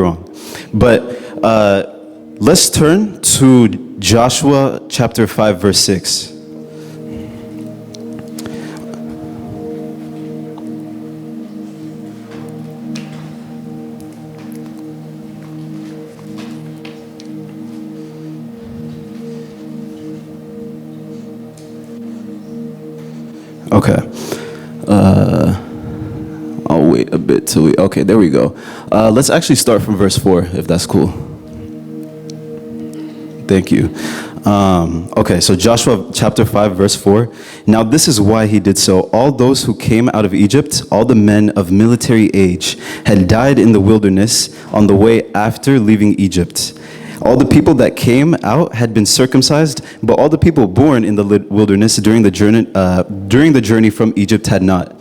wrong. But let's turn to Joshua chapter 5, verse 6. Okay. I'll wait a bit till we... Okay, there we go. Let's actually start from verse 4, if that's cool. Thank you. Okay, so Joshua chapter 5, verse 4. Now this is why he did so. All those who came out of Egypt, all the men of military age, had died in the wilderness on the way after leaving Egypt. All the people that came out had been circumcised, but all the people born in the wilderness during the journey from Egypt had not.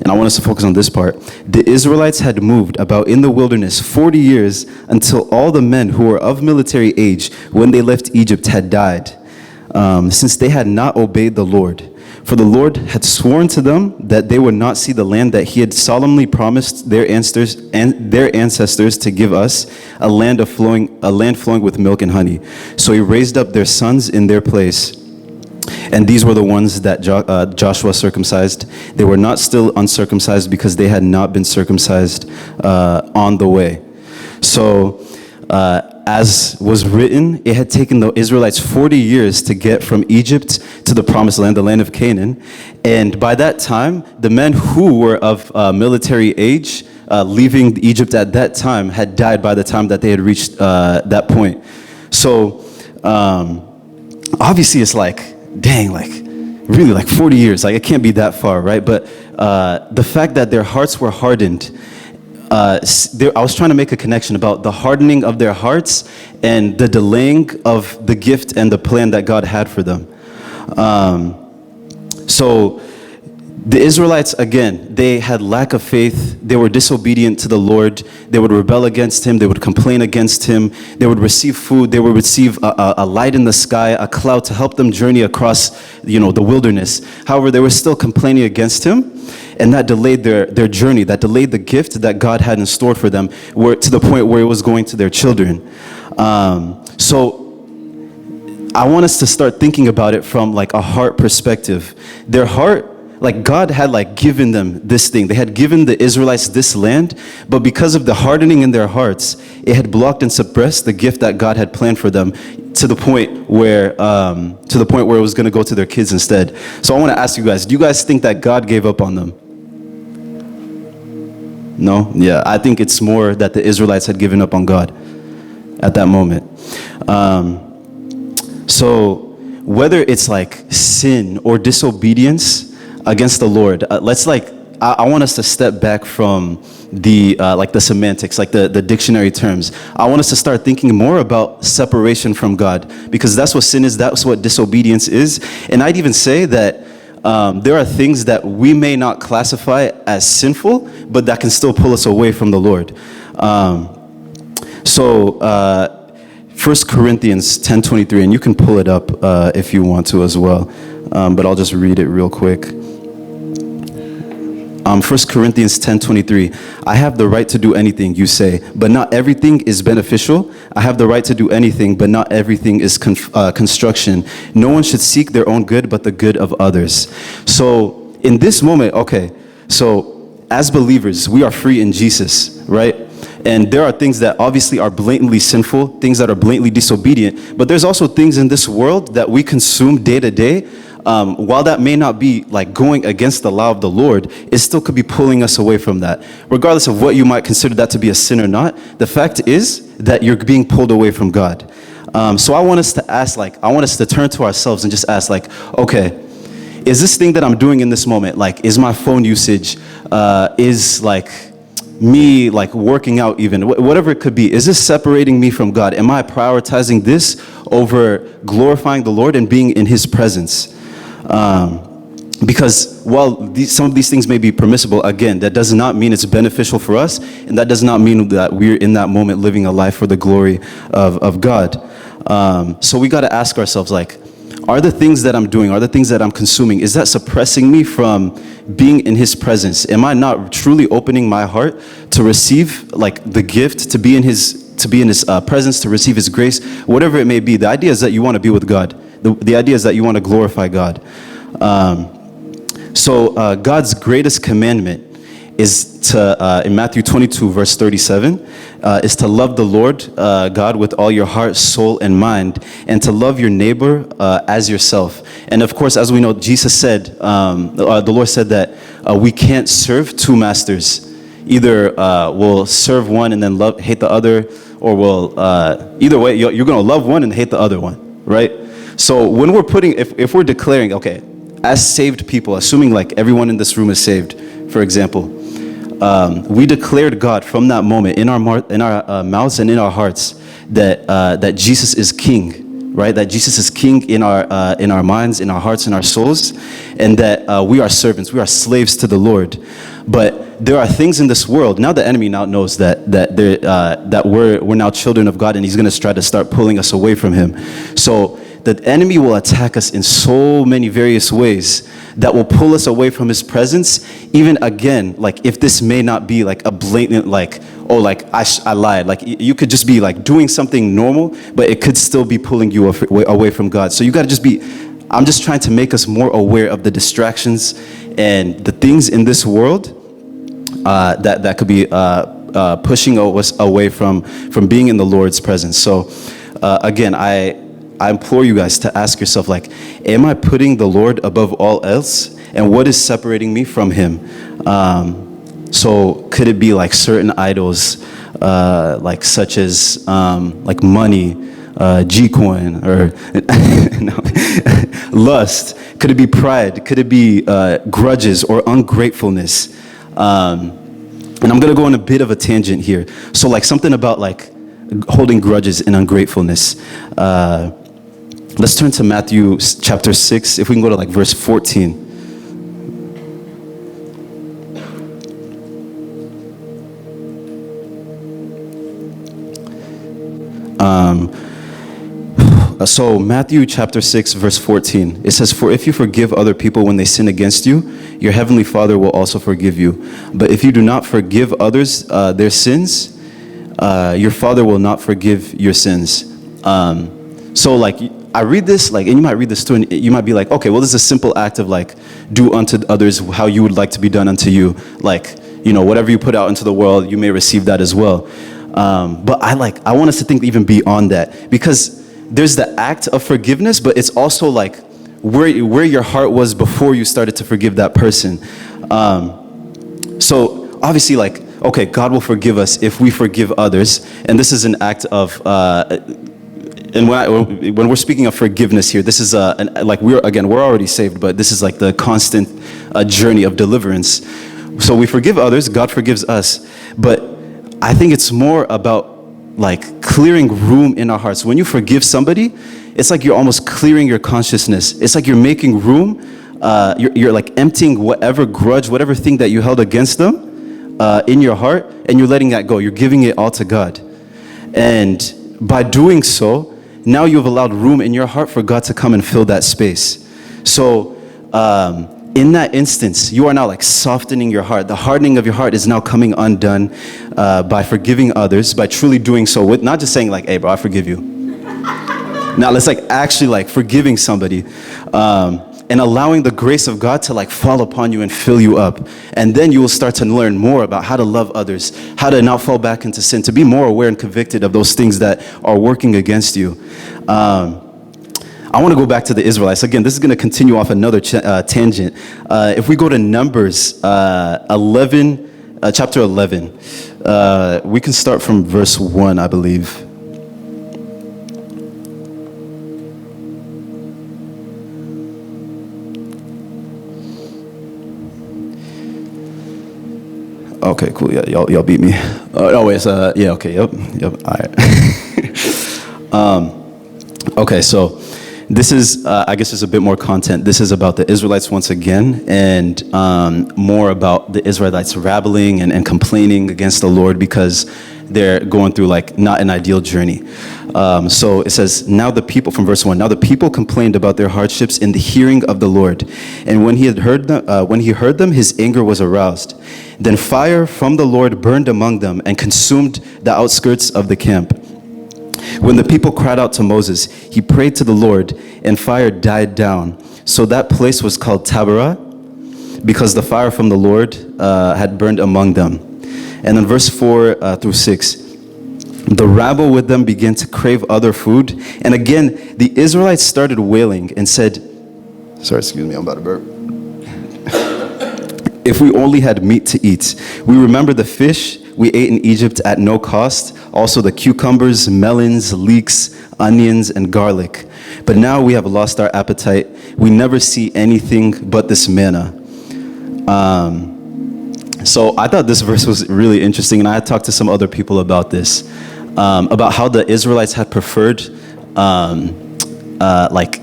And I want us to focus on this part. The Israelites had moved about in the wilderness 40 years until all the men who were of military age when they left Egypt had died, since they had not obeyed the Lord. For the Lord had sworn to them that they would not see the land that he had solemnly promised their ancestors to give us, a land flowing with milk and honey. So he raised up their sons in their place. And these were the ones that Joshua circumcised. They were not still uncircumcised because they had not been circumcised on the way. So as was written, it had taken the Israelites 40 years to get from Egypt to the promised land, the land of Canaan. And by that time, the men who were of military age, leaving Egypt at that time, had died by the time that they had reached that point. So obviously it's like, dang, like really like 40 years, like it can't be that far, right? But the fact that their hearts were hardened, I was trying to make a connection about the hardening of their hearts and the delaying of the gift and the plan that God had for them. So the Israelites, again, they had lack of faith. They were disobedient to the Lord. They would rebel against him. They would complain against him. They would receive food. They would receive a light in the sky, a cloud to help them journey across, the wilderness. However, they were still complaining against him, and that delayed their journey. That delayed the gift that God had in store for them, to the point where it was going to their children. So I want us to start thinking about it from like a heart perspective. Their heart, like God had like given them this thing. They had given the Israelites this land, but because of the hardening in their hearts, it had blocked and suppressed the gift that God had planned for them to the point where it was going to go to their kids instead. So I want to ask you guys, do you guys think that God gave up on them? No? Yeah, I think it's more that the Israelites had given up on God at that moment. So whether it's like sin or disobedience against the Lord, I want us to step back from the semantics, like the dictionary terms. I want us to start thinking more about separation from God, because that's what sin is, that's what disobedience is. And I'd even say that there are things that we may not classify as sinful, but that can still pull us away from the Lord. 1 Corinthians 10:23, and you can pull it up if you want to as well, but I'll just read it real quick. 1 Corinthians 10:23, I have the right to do anything, you say, but not everything is beneficial. I have the right to do anything, but not everything is construction. No one should seek their own good, but the good of others. So in this moment, okay, so as believers, we are free in Jesus, right? And there are things that obviously are blatantly sinful, things that are blatantly disobedient, but there's also things in this world that we consume day to day. While that may not be like going against the law of the Lord, it still could be pulling us away from that. Regardless of what you might consider that to be a sin or not, the fact is that you're being pulled away from God. So I want us to turn to ourselves and just ask okay, is this thing that I'm doing in this moment, is my phone usage, is me working out even, whatever it could be, is this separating me from God? Am I prioritizing this over glorifying the Lord and being in his presence? Because while some of these things may be permissible, again, that does not mean it's beneficial for us, and that does not mean that we're in that moment living a life for the glory of God. So we got to ask ourselves, are the things that I'm doing, are the things that I'm consuming, is that suppressing me from being in his presence? Am I not truly opening my heart to receive like the gift, to be in his presence, to receive his grace, whatever it may be? The idea is that you want to be with God. The idea is that you want to glorify God. So God's greatest commandment is to, in Matthew 22, verse 37, is to love the Lord God with all your heart, soul, and mind, and to love your neighbor as yourself. And of course, as we know, Jesus said, the Lord said that we can't serve two masters. Either we'll serve one and then hate the other, or we'll, either way, you're going to love one and hate the other one, right? So when we're if we're declaring, okay, as saved people, assuming like everyone in this room is saved, for example, we declared God from that moment in our mouths and in our hearts that Jesus is King, right? That Jesus is King in our minds, in our hearts, in our souls, and that we are servants, we are slaves to the Lord. But there are things in this world. Now the enemy now knows that we're now children of God, and he's going to try to start pulling us away from him. So the enemy will attack us in so many various ways that will pull us away from his presence. Even again, like if this may not be like a blatant, like, oh, like I lied. Like you could just be like doing something normal, but it could still be pulling you away from God. So you got to just I'm just trying to make us more aware of the distractions and the things in this world that could be pushing us away from being in the Lord's presence. So again, I implore you guys to ask yourself, like, am I putting the Lord above all else? And what is separating me from him? So could it be like certain idols, like such as like money, G-coin, or lust? Could it be pride? Could it be grudges or ungratefulness? And I'm going to go on a bit of a tangent here. So like something about like holding grudges and ungratefulness. Let's turn to Matthew chapter 6. If we can go to like verse 14. So Matthew chapter 6, verse 14, it says, "For if you forgive other people when they sin against you, your heavenly Father will also forgive you. But if you do not forgive others their sins, your Father will not forgive your sins." So like, I read this, like, and you might read this too, and you might be like, okay, well, this is a simple act of like, do unto others how you would like to be done unto you. Like, you know, whatever you put out into the world, you may receive that as well. But I want us to think even beyond that, because there's the act of forgiveness, but it's also like where your heart was before you started to forgive that person. So obviously, like, okay, God will forgive us if we forgive others, and this is an act of and when we're speaking of forgiveness here, this is like we're already saved, but this is like the constant journey of deliverance. So we forgive others, God forgives us, but I think it's more about like clearing room in our hearts. When you forgive somebody, it's like you're almost clearing your consciousness. It's like you're making room. You're like emptying whatever grudge, whatever thing that you held against them in your heart, and you're letting that go. You're giving it all to God. And by doing so, now you've allowed room in your heart for God to come and fill that space. So in that instance, you are now like softening your heart. The hardening of your heart is now coming undone by forgiving others, by truly doing so, with not just saying like, hey bro, I forgive you. Now let's like actually like forgiving somebody and allowing the grace of God to like fall upon you and fill you up. And then you will start to learn more about how to love others, how to not fall back into sin, to be more aware and convicted of those things that are working against you. I want to go back to the Israelites. Again, this is going to continue off another tangent. If we go to Numbers 11, chapter 11, we can start from verse 1, I believe. Okay, cool. Yeah, y'all beat me. Oh, wait. Yeah. Okay. Yep. All right. Okay. So this is, I guess, there's a bit more content. This is about the Israelites once again, and more about the Israelites rabbling and complaining against the Lord because they're going through like not an ideal journey. So it says, now the people, from verse 1, now the people complained about their hardships in the hearing of the Lord. And when he heard them, his anger was aroused. Then fire from the Lord burned among them and consumed the outskirts of the camp. When the people cried out to Moses, he prayed to the Lord, and fire died down. So that place was called Taberah, because the fire from the Lord had burned among them. And then verse 4 through 6, the rabble with them began to crave other food. And again, the Israelites started wailing and said, sorry, excuse me, I'm about to burp. If we only had meat to eat. We remember the fish we ate in Egypt at no cost, also the cucumbers, melons, leeks, onions, and garlic. But now we have lost our appetite. We never see anything but this manna. So I thought this verse was really interesting, and I had talked to some other people about this, about how the Israelites had preferred like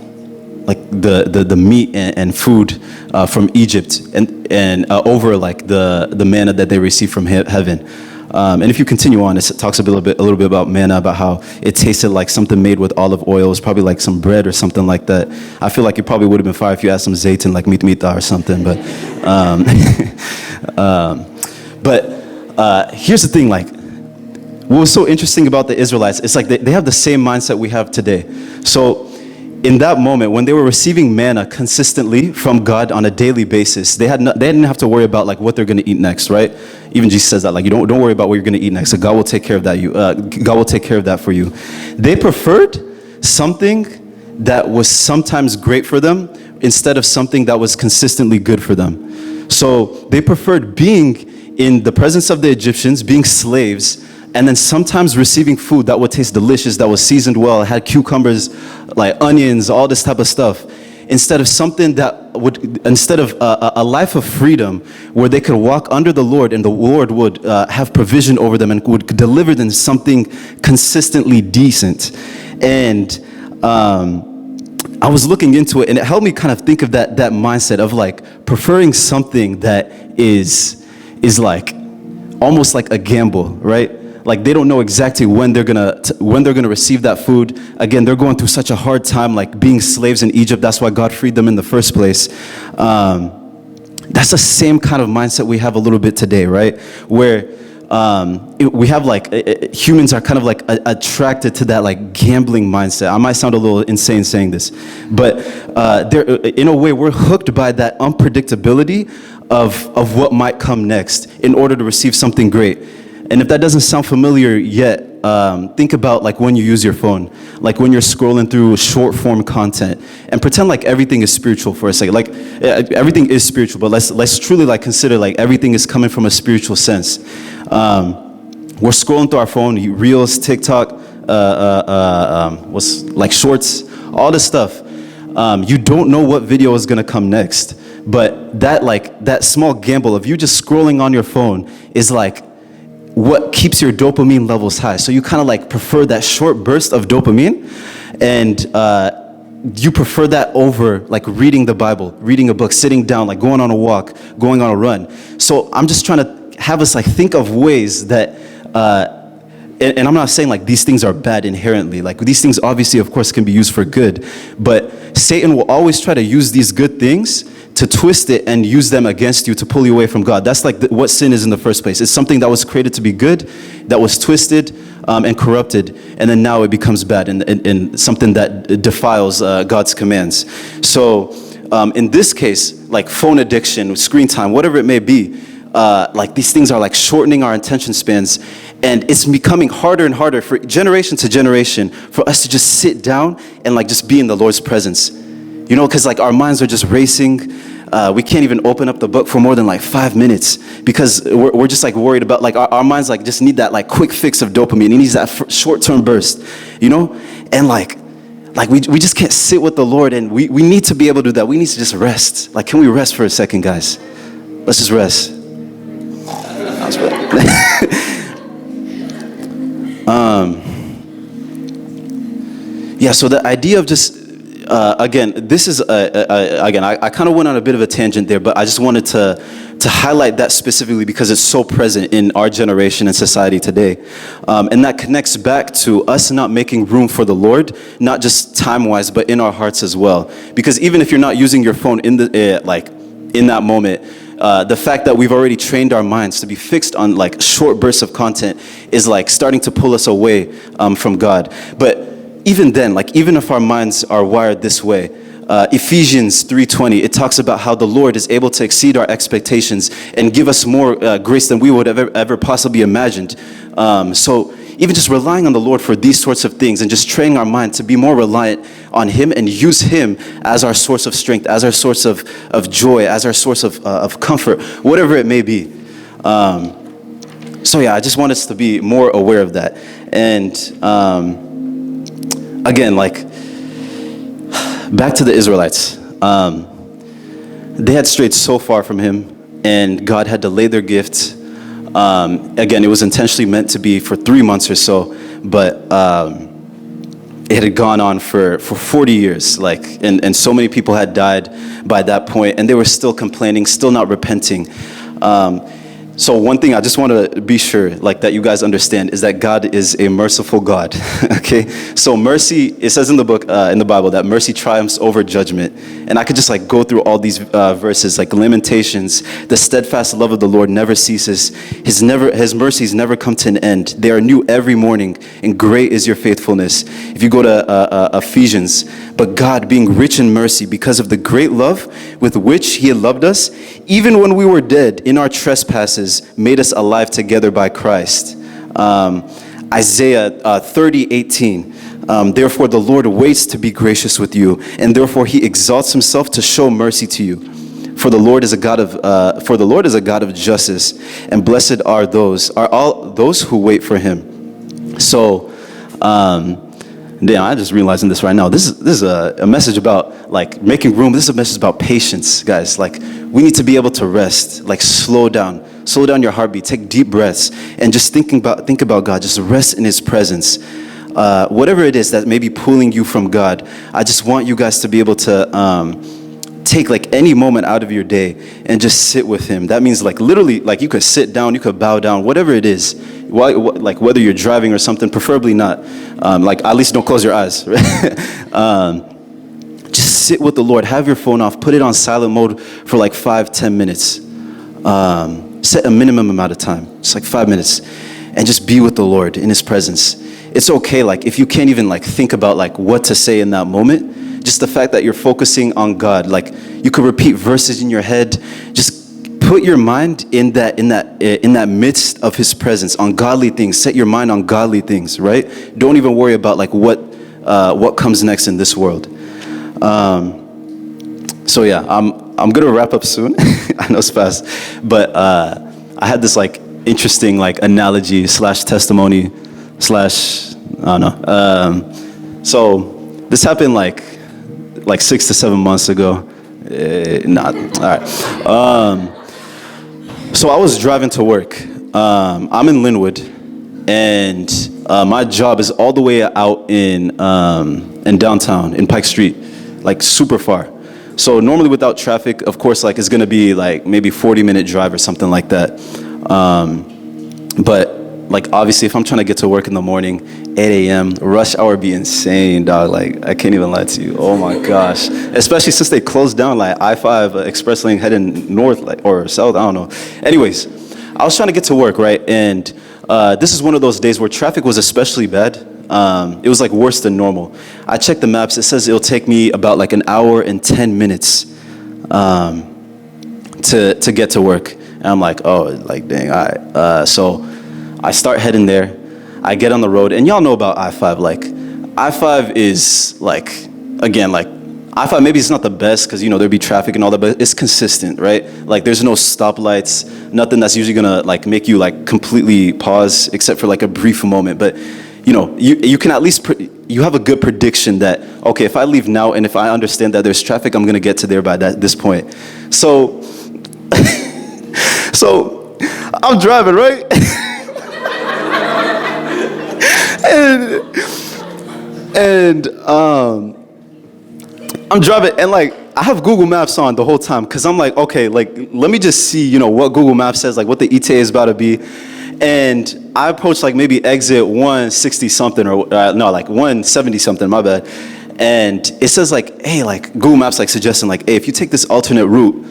the meat and food from Egypt and over like the manna that they received from heaven. And if you continue on, it talks a little bit about manna, about how it tasted like something made with olive oil. It was probably like some bread or something like that. I feel like it probably would have been fire if you had some zaytin, like mitmita or something. But here's the thing, like, what was so interesting about the Israelites, it's like they have the same mindset we have today. So in that moment, when they were receiving manna consistently from God on a daily basis, they didn't have to worry about like what they're going to eat next, right? Even Jesus says that, like, you don't worry about what you're going to eat next. So God will take care of that. God will take care of that for you. They preferred something that was sometimes great for them instead of something that was consistently good for them. So they preferred being in the presence of the Egyptians, being slaves, and then sometimes receiving food that would taste delicious, that was seasoned well, had cucumbers, like onions, all this type of stuff, instead of a life of freedom where they could walk under the Lord and the Lord would have provision over them and would deliver them something consistently decent. And I was looking into it, and it helped me kind of think of that mindset of like preferring something that is like almost like a gamble, right? Like they don't know exactly when they're gonna receive that food. Again, they're going through such a hard time, like being slaves in Egypt. That's why God freed them in the first place. That's the same kind of mindset we have a little bit today, right? Where we have like humans are kind of like attracted to that like gambling mindset. I might sound a little insane saying this, but in a way we're hooked by that unpredictability of what might come next in order to receive something great. And if that doesn't sound familiar yet, think about like when you use your phone, like when you're scrolling through short form content, and pretend like everything is spiritual for a second. Like everything is spiritual, but let's truly like consider like everything is coming from a spiritual sense. We're scrolling through our phone, Reels, TikTok, what's like shorts, all this stuff. You don't know what video is gonna come next, but that small gamble of you just scrolling on your phone is like what keeps your dopamine levels high. So you kind of like prefer that short burst of dopamine, and you prefer that over like reading the Bible, reading a book, sitting down, like going on a walk, going on a run. So I'm just trying to have us like think of ways that, and I'm not saying like these things are bad inherently. Like these things obviously, of course, can be used for good, but Satan will always try to use these good things to twist it and use them against you to pull you away from God. That's like what sin is in the first place. It's something that was created to be good, that was twisted and corrupted, and then now it becomes bad and something that defiles God's commands. So in this case, like phone addiction, screen time, whatever it may be, like these things are like shortening our attention spans, and it's becoming harder and harder for generation to generation for us to just sit down and like just be in the Lord's presence. You know, because like our minds are just racing. We can't even open up the book for more than like 5 minutes because we're just like worried about like our minds like just need that like quick fix of dopamine. It needs that short-term burst, you know? And like we just can't sit with the Lord, and we need to be able to do that. We need to just rest. Like, can we rest for a second, guys? Let's just rest. Yeah, so the idea of just again, this is again, I kind of went on a bit of a tangent there, but I just wanted to to highlight that specifically because it's so present in our generation and society today. And that connects back to us not making room for the Lord, not just time-wise, but in our hearts as well. Because even if you're not using your phone in that moment, the fact that we've already trained our minds to be fixed on like short bursts of content is like starting to pull us away from God. But even then, like even if our minds are wired this way, Ephesians 3:20, it talks about how the Lord is able to exceed our expectations and give us more grace than we would have ever possibly imagined. So even just relying on the Lord for these sorts of things and just training our mind to be more reliant on Him and use Him as our source of strength, as our source of joy, as our source of comfort, whatever it may be. So yeah, I just want us to be more aware of that. And again, like, back to the Israelites. They had strayed so far from Him, and God had delayed their gift. Again, it was intentionally meant to be for 3 months or so, but it had gone on for 40 years, like, and so many people had died by that point, and they were still complaining, still not repenting. So one thing I just want to be sure, like, that you guys understand is that God is a merciful God. Okay, so mercy, it says in the book, in the Bible, that mercy triumphs over judgment. And I could just like go through all these verses, like Lamentations. The steadfast love of the Lord never ceases. His mercies never come to an end. They are new every morning, and great is your faithfulness. If you go to Ephesians, but God, being rich in mercy, because of the great love with which He had loved us, even when we were dead in our trespasses, made us alive together by Christ. Isaiah 30:18. Therefore the Lord waits to be gracious with you, and therefore He exalts Himself to show mercy to you. For the Lord is a God of justice, and blessed are all those who wait for Him. So, damn, I'm just realizing this right now. This is a message about like making room. This is a message about patience, guys. Like, we need to be able to rest, like slow down your heartbeat, take deep breaths, and just think about God. Just rest in His presence. Whatever it is that may be pulling you from God, I just want you guys to be able to take like any moment out of your day and just sit with Him. That means like literally, like you could sit down, you could bow down, whatever it is. Like whether you're driving or something, preferably not. Like at least don't close your eyes. Right? Just sit with the Lord. Have your phone off. Put it on silent mode for like 5-10 minutes. Set a minimum amount of time. It's like 5 minutes. And just be with the Lord in His presence. It's okay, like if you can't even like think about like what to say in that moment, just the fact that you're focusing on God, like you could repeat verses in your head. Just put your mind in that midst of His presence, on godly things. Set your mind on godly things, right? Don't even worry about like what comes next in this world. So yeah, I'm gonna wrap up soon. I know it's fast, but I had this like interesting like analogy / testimony / I don't know. So this happened like 6 to 7 months ago. Not all right. So I was driving to work. I'm in Linwood, and my job is all the way out in downtown in Pike Street, like super far. So normally without traffic, of course, like it's gonna be like maybe 40-minute drive or something like that. But like obviously if I'm trying to get to work in the morning, 8 a.m., rush hour be insane, dog. Like I can't even lie to you. Oh my gosh. Especially since they closed down like I-5 express lane heading north like or south, I don't know. Anyways, I was trying to get to work, right? And this is one of those days where traffic was especially bad. It was like worse than normal. I checked the maps. It says it'll take me about like an hour and 10 minutes to get to work. And I'm like, oh, like dang, all right. So I start heading there. I get on the road, and y'all know about I-5. Like I-5 is like, again, like I-5 maybe it's not the best because you know there'd be traffic and all that, but it's consistent, right? Like there's no stoplights, nothing that's usually gonna like make you like completely pause except for like a brief moment. But you know, you can at least, you have a good prediction that, okay, if I leave now and if I understand that there's traffic, I'm gonna get to there by this point. So, so I'm driving, right? and I'm driving, and like, I have Google Maps on the whole time because I'm like, okay, like, let me just see, you know, what Google Maps says, like what the ETA is about to be. And I approached like maybe exit 160 something or no, like 170 something, my bad. And it says like, hey, like Google Maps like suggesting like, hey, if you take this alternate route,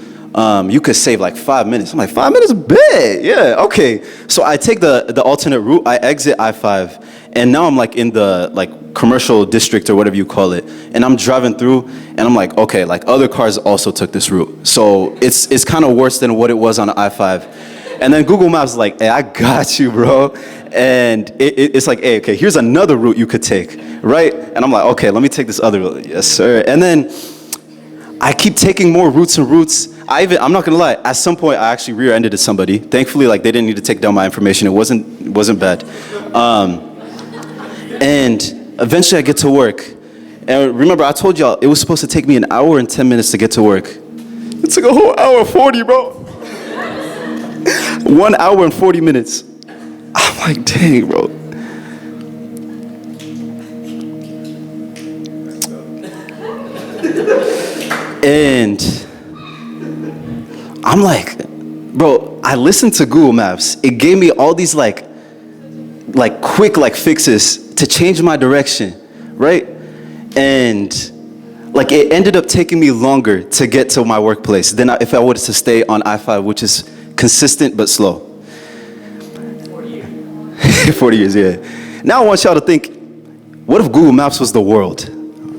you could save like 5 minutes. I'm like, 5 minutes? Bad. Yeah, okay. So I take the alternate route, I exit I-5, and now I'm like in the like commercial district or whatever you call it. And I'm driving through and I'm like, okay, like other cars also took this route. So it's kind of worse than what it was on I-5. And then Google Maps is like, hey, I got you, bro. And it's like, hey, okay, here's another route you could take, right? And I'm like, okay, let me take this other route. Yes, sir. And then I keep taking more routes and routes. I'm not gonna lie, at some point I actually rear-ended somebody. Thankfully, like they didn't need to take down my information. It wasn't bad. And eventually I get to work. And remember, I told y'all it was supposed to take me an hour and 10 minutes to get to work. It took a whole hour 40, bro. 1 hour and 40 minutes. I'm like, dang, bro. And I'm like, bro, I listened to Google Maps. It gave me all these like quick like fixes to change my direction, right? And like it ended up taking me longer to get to my workplace than if I was to stay on I-5, which is consistent but slow. 40 years. 40 years, yeah. Now I want y'all to think, what if Google Maps was the world?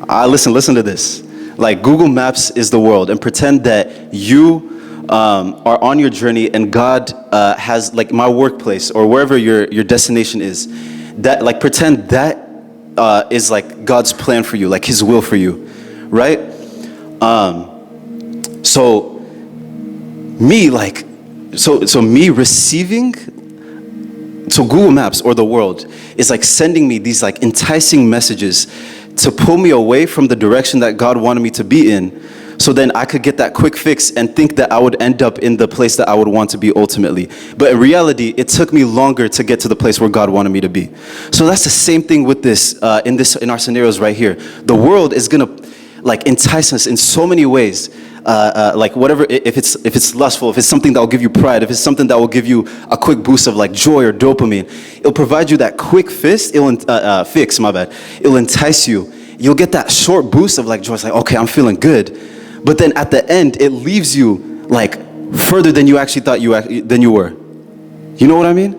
Listen to this. Like Google Maps is the world, and pretend that you are on your journey and God has like my workplace or wherever your destination is, that like pretend that is like God's plan for you, like his will for you, right? So me receiving, so Google Maps or the world is like sending me these like enticing messages to pull me away from the direction that God wanted me to be in, so then I could get that quick fix and think that I would end up in the place that I would want to be ultimately. But in reality, it took me longer to get to the place where God wanted me to be. So that's the same thing with this, in our scenarios right here. The world is gonna like entice us in so many ways. Like whatever, if it's lustful, if it's something that will give you pride, if it's something that will give you a quick boost of like joy or dopamine, it'll provide you that quick fix, it'll entice you. You'll get that short boost of like joy. It's like, okay, I'm feeling good. But then at the end, it leaves you like further than you actually thought than you were. You know what I mean?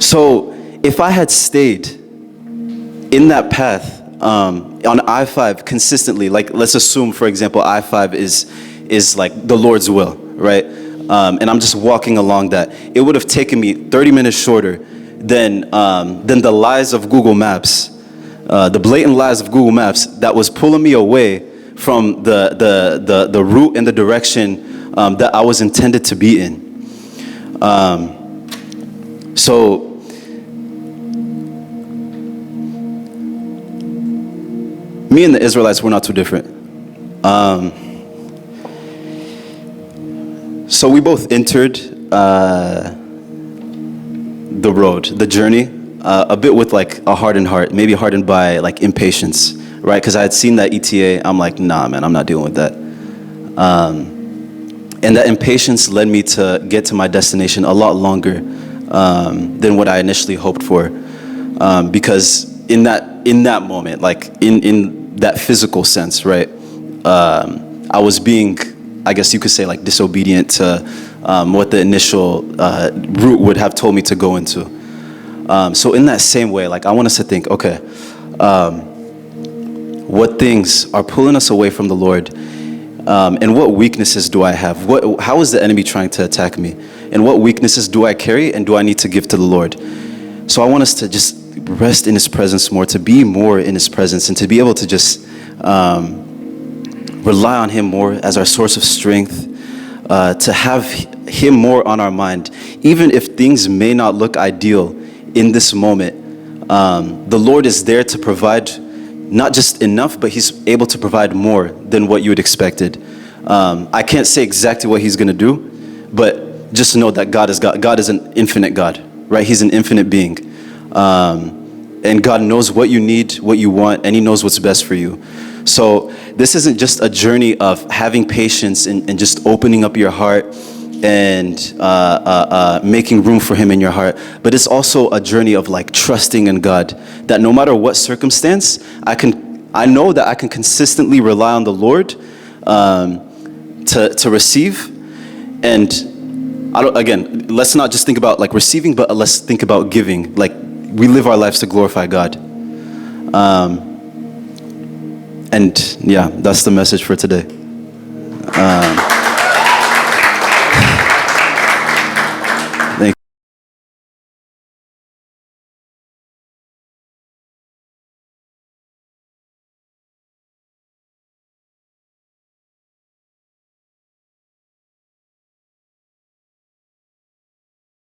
So if I had stayed in that path, on I-5 consistently, like let's assume, for example, I-5 is like the Lord's will, right? And I'm just walking along that. It would have taken me 30 minutes shorter than the lies of Google Maps, the blatant lies of Google Maps that was pulling me away from the route and the direction that I was intended to be in. So me and the Israelites were not too different. So we both entered the road, the journey, a bit with like a hardened heart, maybe hardened by like impatience, right? Because I had seen that ETA. I'm like, nah, man, I'm not dealing with that. And that impatience led me to get to my destination a lot longer than what I initially hoped for. Because in that moment, like in that physical sense, right? I was being, I guess you could say, like disobedient to what the initial route would have told me to go into. So in that same way, like I want us to think, okay, what things are pulling us away from the Lord, and what weaknesses do I have? How is the enemy trying to attack me? And what weaknesses do I carry and do I need to give to the Lord? So I want us to just rest in his presence more, to be more in his presence, and to be able to just rely on him more as our source of strength, to have him more on our mind. Even if things may not look ideal in this moment, the Lord is there to provide not just enough, but he's able to provide more than what you had expected. I can't say exactly what he's going to do, but just know that God is God. God is an infinite God, right? He's an infinite being. And God knows what you need, what you want, and he knows what's best for you. So this isn't just a journey of having patience and just opening up your heart and making room for him in your heart, but it's also a journey of like trusting in God, that no matter what circumstance, I know that I can consistently rely on the Lord to receive. And again, let's not just think about like receiving, but let's think about giving. Like, we live our lives to glorify God. And yeah, that's the message for today.